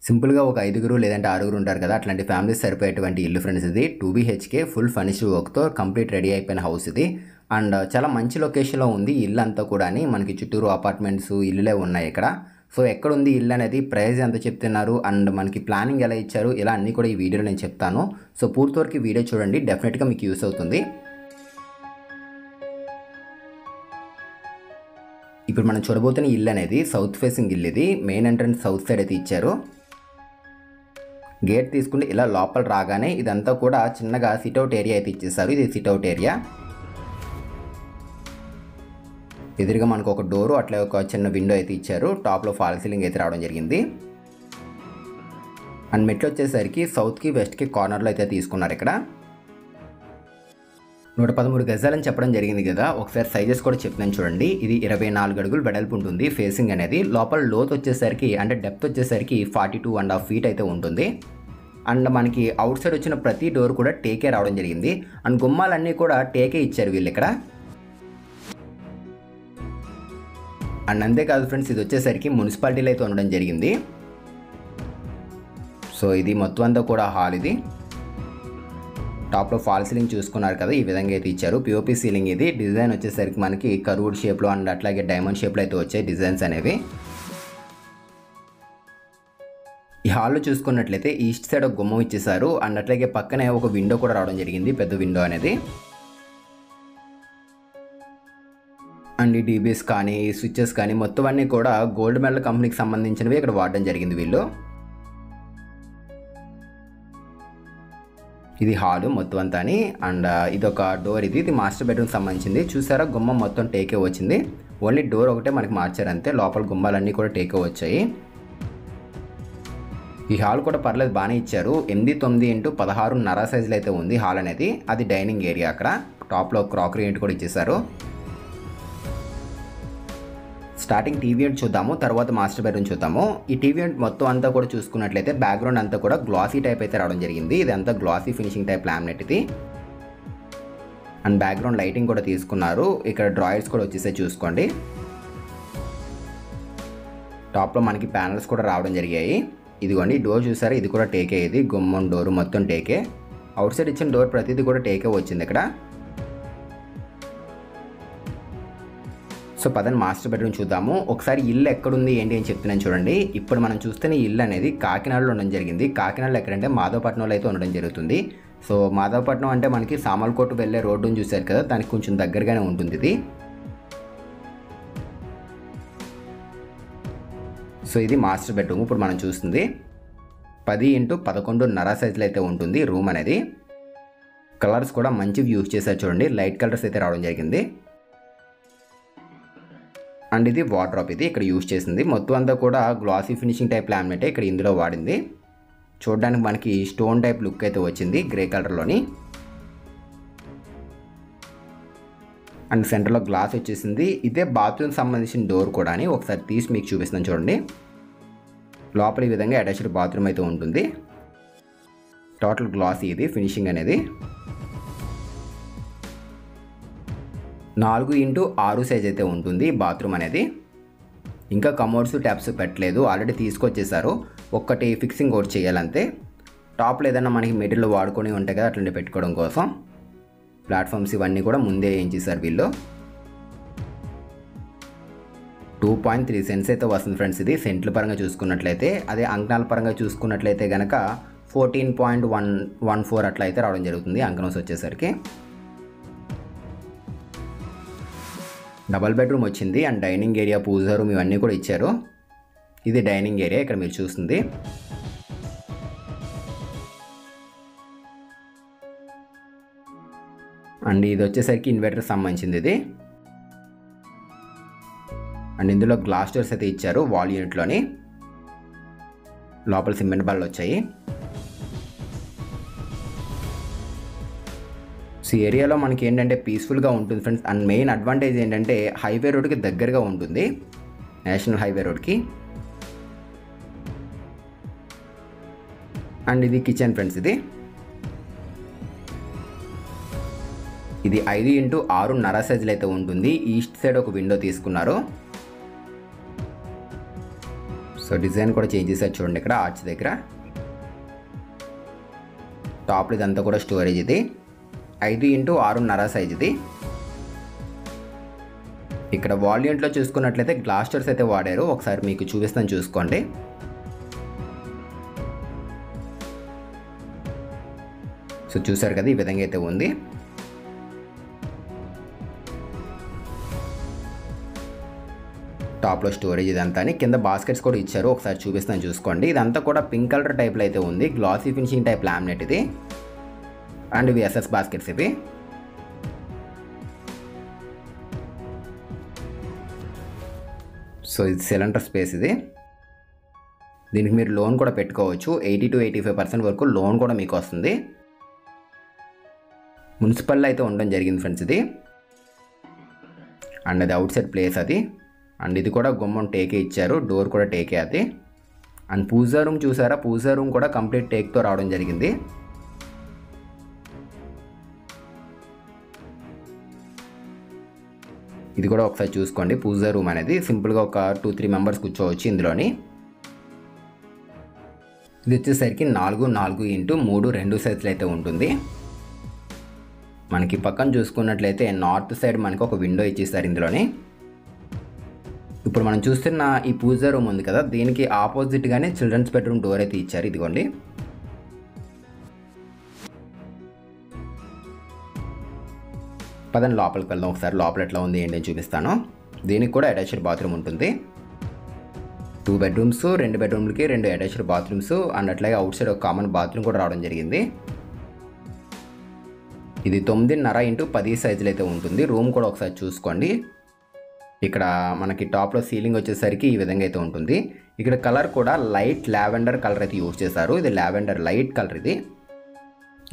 సింపుల్గా ఒక 5గురు లేదంటే 6గురు ఉంటారు కదా, అట్లాంటి ఫ్యామిలీస్ సరిపోయేటువంటి ఇల్లు ఫ్రెండ్స్ ఇది. 2BHK ఫుల్ ఫర్నిష్డ్ వర్క్తో కంప్లీట్ రెడీ అయిపోయిన హౌస్ ఇది. అండ్ చాలా మంచి లొకేషన్లో ఉంది ఇల్లు అంతా కూడా. మనకి చుట్టూరు అపార్ట్మెంట్స్ ఇల్లులే ఉన్నాయి ఇక్కడ. సో ఎక్కడుంది ఇల్లు అనేది, ప్రైస్ ఎంత చెప్తున్నారు, అండ్ మనకి ప్లానింగ్ ఎలా ఇచ్చారు, ఇలా అన్నీ కూడా ఈ వీడియోలో నేను చెప్తాను. సో పూర్తి వరకు వీడియో చూడండి, డెఫినెట్గా మీకు యూస్ అవుతుంది. ఇప్పుడు మనం చూడబోతున్న ఇల్లు అనేది సౌత్ ఫేసింగ్ ఇల్లు ఇది. మెయిన్ ఎంట్రన్స్ సౌత్ సైడ్ అయితే ఇచ్చారు. గేట్ తీసుకుంటే ఇలా లోపల రాగానే ఇదంతా కూడా చిన్నగా సిట్అవుట్ ఏరియా అయితే ఇచ్చేసారు. ఇది సిట్అవుట్ ఏరియా. ఎదురుగా మనకు ఒక డోరు, అట్లా ఒక చిన్న విండో అయితే ఇచ్చారు. టాప్లో ఫాల్ సీలింగ్ అయితే రావడం జరిగింది. అండ్ మెట్లు వచ్చేసరికి సౌత్కి వెస్ట్కి కార్నర్లో అయితే తీసుకున్నారు. ఇక్కడ 113 గజాలని చెప్పడం జరిగింది కదా, ఒకసారి సైజెస్ కూడా చెప్తున్నాను చూడండి. ఇది 24 అడుగులు వెడల్పు ఉంటుంది ఫేసింగ్ అనేది. లోపల లోత్ వచ్చేసరికి అంటే డెప్త్ వచ్చేసరికి 42.5 feet అయితే ఉంటుంది. అండ్ మనకి అవుట్ సైడ్ వచ్చిన ప్రతి డోర్ కూడా టేకే రావడం జరిగింది. అండ్ గుమ్మాలన్నీ కూడా టేకే ఇచ్చారు వీళ్ళు ఇక్కడ. అండ్ అంతేకాదు ఫ్రెండ్స్, ఇది వచ్చేసరికి మున్సిపాలిటీలో అయితే ఉండడం జరిగింది. సో ఇది మొత్తం అంతా కూడా హాల్. ఇది టాప్లో ఫాల్ సీలింగ్ చూసుకున్నారు కదా, ఈ విధంగా అయితే ఇచ్చారు. పిఓపి సీలింగ్ ఇది. డిజైన్ వచ్చేసరికి మనకి కర్వ్డ్ షేప్లో అండ్ అట్లాగే డైమండ్ షేప్లో అయితే వచ్చాయి డిజైన్స్ అనేవి. ఈ హాల్లో చూసుకున్నట్లయితే ఈస్ట్ సైడ్ ఒక గుమ్మం ఇచ్చేసారు. అండ్ అట్లాగే పక్కనే ఒక విండో కూడా రావడం జరిగింది, పెద్ద విండో అనేది. అండ్ ఈ డీబీస్ కానీ ఈ స్విచ్చెస్ కానీ మొత్తం అన్నీ కూడా గోల్డ్ మెడల్ కంపెనీకి సంబంధించినవి ఇక్కడ వాడడం జరిగింది వీళ్ళు. ఇది హాలు మొత్తం అంతా అని. అండ్ ఇది ఒక డోర్. ఇది మాస్టర్ బెడ్రూమ్ సంబంధించింది. చూసారా, గుమ్మం మొత్తం టేకే వచ్చింది. ఓన్లీ డోర్ ఒకటే మనకి మార్చారు అంతే. లోపల గుమ్మాలన్నీ కూడా టేకే వచ్చాయి. ఈ హాల్ కూడా పర్లేదు, బాగానే ఇచ్చారు. 8-9x16.5 సైజులో అయితే ఉంది హాల్ అనేది. అది డైనింగ్ ఏరియా. అక్కడ టాప్లో క్రాకరీ యూనిట్ కూడా ఇచ్చేసారు. స్టార్టింగ్ టీవీ యూనిట్ చూద్దాము, తర్వాత మాస్టర్ బెడ్రూమ్ చూద్దాము. ఈ టీవీ యూనిట్ మొత్తం అంతా కూడా చూసుకున్నట్లయితే బ్యాక్గ్రౌండ్ అంతా కూడా గ్లాసీ టైప్ అయితే రావడం జరిగింది. ఇదంతా గ్లాసీ ఫినిషింగ్ టైప్ లామినేట్ ఇది. అండ్ బ్యాక్గ్రౌండ్ లైటింగ్ కూడా తీసుకున్నారు. ఇక్కడ డ్రాయర్స్ కూడా వచ్చేసే చూసుకోండి. టాప్లో మనకి ప్యానల్స్ కూడా రావడం జరిగాయి. ఇదిగోండి డోర్ చూసారా, ఇది కూడా టేకే. ఇది గుమ్మం డోర్ మొత్తం టేకే. అవుట్ సైడ్ ఇచ్చిన డోర్ ప్రతిదీ కూడా టేకే వచ్చింది ఇక్కడ. సో పదని మాస్టర్ బెడ్రూమ్ చూద్దాము. ఒకసారి ఇల్లు ఎక్కడుంది ఏంటి అని చెప్తున్నాను చూడండి. ఇప్పుడు మనం చూస్తున్న ఇల్లు అనేది కాకినాడలో ఉండడం జరిగింది. కాకినాడలో ఎక్కడంటే మాధవపట్నంలో అయితే ఉండడం జరుగుతుంది. సో మాధవపట్నం అంటే మనకి సామర్లకోట వెళ్ళే రోడ్డును చూశారు కదా, దానికి కొంచెం దగ్గరగానే ఉంటుంది ఇది. సో ఇది మాస్టర్ బెడ్రూమ్ ఇప్పుడు మనం చూస్తుంది. 10x11.5 సైజులో అయితే ఉంటుంది రూమ్ అనేది. కలర్స్ కూడా మంచివి యూజ్ చేశారు చూడండి. లైట్ కలర్స్ అయితే రావడం జరిగింది. అండ్ ఇది వార్డ్రోబ్. ఇది ఇక్కడ యూజ్ చేసింది మొత్తం అంతా కూడా గ్లాసీ ఫినిషింగ్ టైప్ లామినేట్ ఇక్కడ ఇందులో వాడింది. చూడడానికి మనకి స్టోన్ టైప్ లుక్ అయితే వచ్చింది గ్రే కలర్లోని. అండ్ సెంటర్లో గ్లాస్ వచ్చేసింది. ఇదే బాత్రూమ్ సంబంధించిన డోర్ కూడా అని ఒకసారి తీసి మీకు చూపిస్తున్నాను చూడండి. లోపల ఈ విధంగా అటాచ్డ్ బాత్రూమ్ అయితే ఉంటుంది. టోటల్ గ్లాసీ ఇది ఫినిషింగ్ అనేది. 4x6 సైజ్ అయితే ఉంటుంది బాత్రూమ్ అనేది. ఇంకా కమోడ్స్ ట్యాప్స్ పెట్టలేదు, ఆల్రెడీ తీసుకొచ్చేసారు. ఒక్కటి ఫిక్సింగ్ ఒకటి చేయాలంతే. టాప్లో ఏదైనా మనకి మెటీరియల్ వాడుకొని ఉంటాయి కదా, అట్లాంటి పెట్టుకోవడం కోసం ప్లాట్ఫామ్స్ ఇవన్నీ కూడా ముందే ఏం చేశారు వీళ్ళు. 2.3 cents అయితే వస్తుంది ఫ్రెండ్స్ ఇది సెంట్ల పరంగా చూసుకున్నట్లయితే. అదే అంకణాల పరంగా చూసుకున్నట్లయితే కనుక 14.14 అట్లా అయితే రావడం జరుగుతుంది అంకణస్ వచ్చేసరికి. డబల్ బెడ్రూమ్ వచ్చింది. And dining area, pooja room ఇవన్నీ కూడా ఇచ్చారు. ఇది డైనింగ్ ఏరియా ఇక్కడ మీరు చూస్తుంది. అండ్ ఇది వచ్చేసరికి ఇన్వర్టర్ సంబంధించింది ఇది. అండ్ ఇందులో గ్లాస్ డోర్స్ అయితే ఇచ్చారు వాల్ యూనిట్లోని. లోపల సిమెంట్ బాల్ వచ్చాయి. సో ఏరియాలో మనకి ఏంటంటే పీస్ఫుల్గా ఉంటుంది ఫ్రెండ్స్. అండ్ మెయిన్ అడ్వాంటేజ్ ఏంటంటే హైవే రోడ్కి దగ్గరగా ఉంటుంది, నేషనల్ హైవే రోడ్కి. అండ్ ఇది కిచెన్ ఫ్రెండ్స్. ఇది 5x6.5 సైజులో అయితే ఉంటుంది. ఈస్ట్ సైడ్ ఒక విండో తీసుకున్నారు. సో డిజైన్ కూడా చేంజ్ చేశారు చూడండి ఇక్కడ ఆర్చ్ దగ్గర. టాప్లో ఇదంతా కూడా స్టోరేజ్. ఇది 5x6.5 సైజ్ ఇది. ఇక్కడ వాల్యూంట్లో చూసుకున్నట్లయితే గ్లాస్ డోర్స్ అయితే వాడారు. ఒకసారి మీకు చూపిస్తాను చూసుకోండి. సో చూసారు కదా, ఈ విధంగా అయితే ఉంది. టాప్లో స్టోరేజ్ ఇదంతా అని, కింద బాస్కెట్స్ కూడా ఇచ్చారు. ఒకసారి చూపిస్తాను చూసుకోండి. ఇదంతా కూడా పింక్ కలర్ టైప్లో అయితే ఉంది. గ్లాసీ ఫినిషింగ్ టైప్ లామినేట్ ఇది. అండ్ ఇవి ఎస్ఎస్ బాస్కెట్స్ ఇవి. సో ఇది సిలిండర్ స్పేస్ ఇది. దీనికి మీరు లోన్ కూడా పెట్టుకోవచ్చు. 80 to 85% వరకు లోన్ కూడా మీకు వస్తుంది. మున్సిపల్ అయితే ఉండడం జరిగింది ఫ్రెండ్స్ ఇది. అండ్ అది అవుట్ సైడ్ ప్లేస్ అది. అండ్ ఇది కూడా గుమ్మం టేకే ఇచ్చారు. డోర్ కూడా టేకే అది. అండ్ పూజా రూమ్ చూసారా, పూజా రూమ్ కూడా కంప్లీట్ టేక్తో రావడం జరిగింది. ఇది కూడా ఒకసారి చూసుకోండి. పూజా రూమ్ అనేది సింపుల్గా ఒక 2-3 మెంబర్స్ కూర్చోవచ్చు ఇందులోని. ఇది వచ్చేసరికి 4x4 2 సైజులు అయితే ఉంటుంది. మనకి పక్కన చూసుకున్నట్లయితే నార్త్ సైడ్ మనకి ఒక విండో ఇచ్చేస్తారు ఇందులోని. ఇప్పుడు మనం చూస్తున్న ఈ పూజా రూమ్ ఉంది కదా, దీనికి ఆపోజిట్గానే చిల్డ్రన్స్ బెడ్రూమ్ డోర్ అయితే ఇచ్చారు. ఇదిగోండి. పదండి లోపలికి వెళ్దాం. ఒకసారి లోపల ఎట్లా ఉంది ఏంటి అని చూపిస్తాను. దీనికి కూడా అటాచ్డ్ బాత్రూమ్ ఉంటుంది. 2 బెడ్రూమ్స్, 2 బెడ్రూమ్లకి 2 అటాచ్డ్ బాత్రూమ్స్. అండ్ అట్లాగే అవుట్ సైడ్ ఒక కామన్ బాత్రూమ్ కూడా రావడం జరిగింది. ఇది 9.5x10 సైజులు అయితే ఉంటుంది. రూమ్ కూడా ఒకసారి చూసుకోండి. ఇక్కడ మనకి టాప్లో సీలింగ్ వచ్చేసరికి ఈ విధంగా అయితే ఉంటుంది. ఇక్కడ కలర్ కూడా లైట్ లావెండర్ కలర్ అయితే యూజ్ చేశారు. ఇది లావెండర్ లైట్ కలర్ ఇది.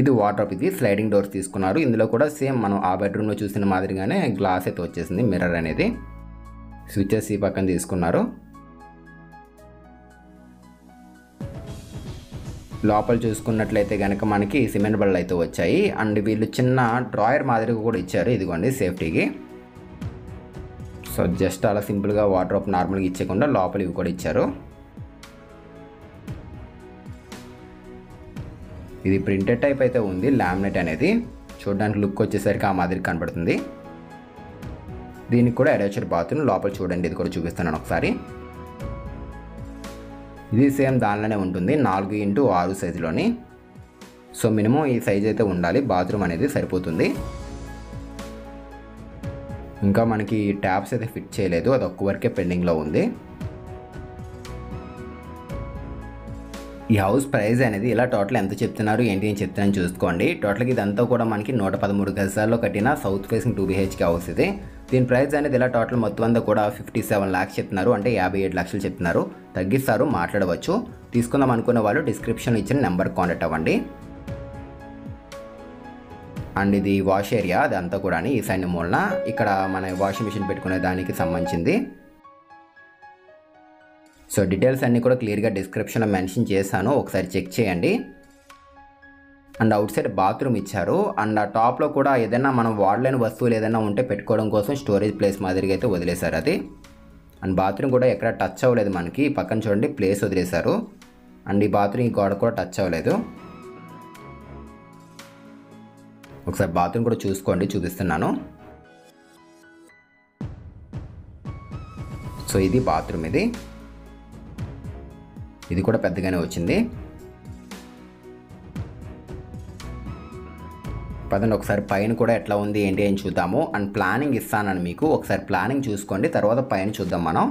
ఇది వార్డ్రోబ్. ఇది స్లైడింగ్ డోర్స్ తీసుకున్నారు. ఇందులో కూడా సేమ్ మనం ఆ బెడ్రూమ్లో చూసిన మాదిరిగానే గ్లాస్ అయితే వచ్చేసింది, మిర్రర్ అనేది. స్విచెస్ ఈ పక్కన తీసుకున్నారు. లోపల చూసుకున్నట్లయితే కనుక మనకి సిమెంట్ బళ్ళు అయితే వచ్చాయి. అండ్ వీళ్ళు చిన్న డ్రాయర్ మాదిరిగా కూడా ఇచ్చారు. ఇదిగోండి సేఫ్టీకి. సో జస్ట్ అలా సింపుల్గా వార్డ్రోబ్ నార్మల్గా ఇచ్చేయకుండా లోపల ఇవి కూడా ఇచ్చారు. ఇది ప్రింటెడ్ టైప్ అయితే ఉంది. లామినేట్ అనేది చూడడానికి లుక్ వచ్చేసరికి ఆ మాదిరి కనబడుతుంది. దీనికి కూడా అటాచ్డ్ బాత్రూమ్. లోపల చూడండి, ఇది కూడా చూపిస్తున్నాను ఒకసారి. ఇది సేమ్ దానిలోనే ఉంటుంది, 4x6 సైజులోని. సో మినిమం ఈ సైజ్ అయితే ఉండాలి. బాత్రూమ్ అనేది సరిపోతుంది. ఇంకా మనకి ట్యాప్స్ అయితే ఫిట్ చేయలేదు, అది ఒక్క వరకే పెండింగ్లో ఉంది. ఈ హౌస్ ప్రైస్ అనేది ఇలా టోటల్ ఎంత చెప్తున్నారు ఏంటి అని చెప్తానని చూసుకోండి. టోటల్గా ఇదంతా కూడా మనకి 113 గజాల్లో కట్టిన సౌత్ ఫేసింగ్ 2 BHK హౌస్ ఇది. దీని ప్రైస్ అనేది ఇలా టోటల్ మొత్తం అంతా కూడా 57 lakhs చెప్తున్నారు. అంటే 57 లక్షలు చెప్తున్నారు. తగ్గిస్తారు, మాట్లాడవచ్చు. తీసుకుందాం అనుకున్న వాళ్ళు డిస్క్రిప్షన్లో ఇచ్చిన నెంబర్ కాంటాక్ట్ అవ్వండి. అండ్ ఇది వాష్ ఏరియా అదంతా కూడా ఈ సైడ్ మూలన ఇక్కడ మన వాషింగ్ మిషన్ పెట్టుకునే దానికి సంబంధించింది. సో డీటెయిల్స్ అన్నీ కూడా క్లియర్గా డిస్క్రిప్షన్లో మెన్షన్ చేశాను, ఒకసారి చెక్ చేయండి. అండ్ అవుట్ సైడ్ బాత్రూమ్ ఇచ్చారు. అండ్ ఆ టాప్లో కూడా ఏదైనా మనం వాడలేని వస్తువులు ఏదైనా ఉంటే పెట్టుకోవడం కోసం స్టోరేజ్ ప్లేస్ మాదిరిగా అయితే వదిలేశారు అది. అండ్ బాత్రూమ్ కూడా ఎక్కడ టచ్ అవ్వలేదు మనకి. పక్కన చూడండి ప్లేస్ వదిలేశారు. అండ్ ఈ బాత్రూమ్ ఈ గోడ కూడా టచ్ అవ్వలేదు. ఒకసారి బాత్రూమ్ కూడా చూసుకోండి, చూపిస్తున్నాను. సో ఇది బాత్రూమ్. ఇది కూడా పెద్దగానే వచ్చింది. పదండి ఒకసారి పైన కూడా ఎట్లా ఉంది ఏంటి అని చూద్దాము. అండ్ ప్లానింగ్ ఇస్తానని మీకు ఒకసారి ప్లానింగ్ చూసుకోండి, తర్వాత పైన చూద్దాం మనం.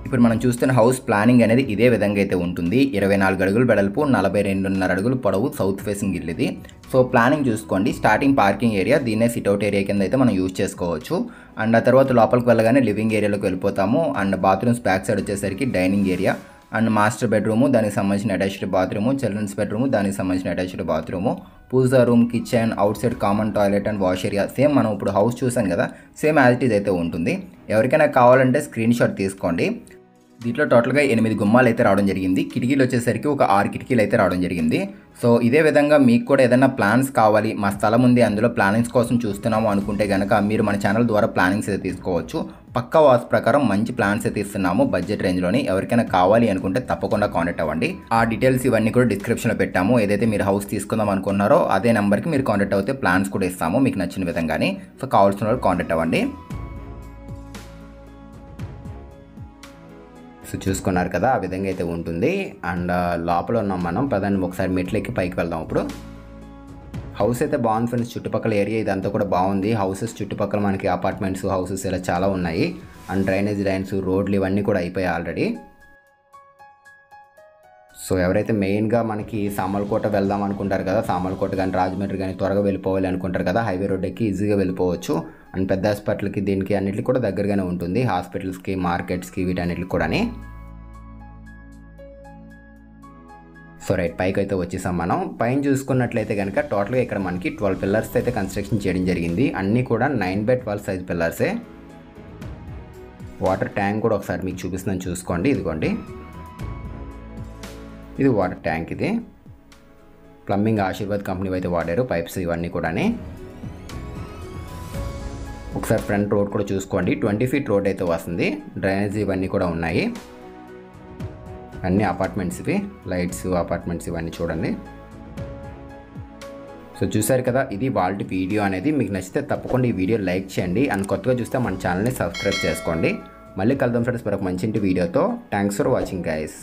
ఇప్పుడు మనం చూస్తున్న హౌస్ ప్లానింగ్ అనేది ఇదే విధంగా అయితే ఉంటుంది. 24 అడుగులు వెడల్పు, 42.5 అడుగులు పొడవు, సౌత్ ఫేసింగ్ ఇల్లు ఇది. సో ప్లానింగ్ చూసుకోండి. స్టార్టింగ్ పార్కింగ్ ఏరియా, దీన్నే సిట్అవుట్ ఏరియా కింద అయితే మనం యూజ్ చేసుకోవచ్చు. అండ్ ఆ తర్వాత లోపలికి వెళ్ళగానే లివింగ్ ఏరియాలోకి వెళ్ళిపోతాము. అండ్ బాత్రూమ్స్ బ్యాక్ సైడ్ వచ్చేసరికి dining area, and master bedroom, దానికి సంబంధించిన అటాచ్డ్ బాత్రూము, చిల్డ్రన్స్ బెడ్రూము, దానికి సంబంధించిన attached bathroom, pooja room, kitchen, outside common toilet and wash area. Same మనం ఇప్పుడు హౌస్ చూసాం కదా, సేమ్ యాజ్ ఇట్ ఈజ్ అయితే ఉంటుంది. ఎవరికైనా కావాలంటే స్క్రీన్ షాట్ తీసుకోండి. దీంట్లో టోటల్గా 8 గుమ్మాలు అయితే రావడం జరిగింది. కిటికీలు వచ్చేసరికి ఒక 6 కిటికీలు అయితే రావడం జరిగింది. సో ఇదే విధంగా మీకు కూడా ఏదైనా ప్లాన్స్ కావాలి, మా స్థలం ఉంది అందులో ప్లానింగ్స్ కోసం చూస్తున్నాము అనుకుంటే కనుక మీరు మన ఛానల్ ద్వారా ప్లానింగ్స్ అయితే తీసుకోవచ్చు. పక్కా వాస్తు ప్రకారం మంచి ప్లాన్స్ అయితే ఇస్తున్నాము బడ్జెట్ రేంజ్లోని. ఎవరికైనా కావాలి అనుకుంటే తప్పకుండా కాంటాక్ట్ అవ్వండి. ఆ డీటెయిల్స్ ఇవన్నీ కూడా డిస్క్రిప్షన్లో పెట్టాము. ఏదైతే మీరు హౌస్ తీసుకుందాం అనుకున్నారో అదే నెంబర్కి మీరు కాంటాక్ట్ అవుతే ప్లాన్స్ కూడా ఇస్తాము మీకు నచ్చిన విధంగానే. సో కావాల్సిన వాళ్ళు కాంటాక్ట్ అవ్వండి. సో చూసుకున్నారు కదా, ఆ విధంగా అయితే ఉంటుంది. అండ్ లోపల ఉన్నాం మనం. ప్రధాని ఒకసారి మెట్లెక్కి పైకి వెళ్దాం. ఇప్పుడు హౌస్ అయితే బాగుంది ఫ్రెండ్స్. చుట్టుపక్కల ఏరియా ఇదంతా కూడా బాగుంది. హౌసెస్ చుట్టుపక్కల మనకి అపార్ట్మెంట్స్, హౌసెస్ ఇలా చాలా ఉన్నాయి. అండ్ డ్రైనేజ్ లైన్స్, రోడ్లు ఇవన్నీ కూడా అయిపోయాయి ఆల్రెడీ. సో ఎవరైతే మెయిన్గా మనకి సామర్లకోట వెళ్దాం అనుకుంటారు కదా, సామర్లకోట కానీ రాజమండ్రి కానీ త్వరగా వెళ్ళిపోవాలి అనుకుంటారు కదా, హైవే రోడ్ ఎక్కి ఈజీగా వెళ్ళిపోవచ్చు. అండ్ పెద్ద హాస్పిటల్కి దీనికి అన్నిటికి కూడా దగ్గరగానే ఉంటుంది. హాస్పిటల్స్కి, మార్కెట్స్కి, వీటన్నిటికి కూడా. సో రైట్, పైకి అయితే వచ్చేసాం మనం. పైన చూసుకున్నట్లయితే కనుక టోటల్గా ఇక్కడ మనకి 12 పిల్లర్స్ అయితే కన్స్ట్రక్షన్ చేయడం జరిగింది. అన్నీ కూడా 9x12 సైజ్ పిల్లర్సే. వాటర్ ట్యాంక్ కూడా ఒకసారి మీకు చూపిస్తున్నాను, చూసుకోండి. ఇదిగోండి, ఇది వాటర్ ట్యాంక్. ఇది ప్లంబింగ్ ఆశీర్వాద్ కంపెనీ అయితే వాడారు, పైప్స్ ఇవన్నీ కూడా. ఒకసారి ఫ్రంట్ రోడ్ కూడా చూసుకోండి, 20 ఫీట్ రోడ్ అయితే వస్తుంది. డ్రైనేజ్ ఇవన్నీ కూడా ఉన్నాయి. అన్ని అపార్ట్మెంట్స్ ఇవి, లైట్స్, అపార్ట్మెంట్స్ ఇవన్నీ చూడండి. సో చూసారు కదా, ఇది వాళ్ళ వీడియో అనేది. మీకు నచ్చితే తప్పకుండా ఈ వీడియో లైక్ చేయండి. అండ్ కొత్తగా చూస్తే మన ఛానల్ని సబ్స్క్రైబ్ చేసుకోండి. మళ్ళీ కలుద్దాం ఫ్రెండ్స్ మరొక మంచి వీడియోతో. Thanks for watching guys.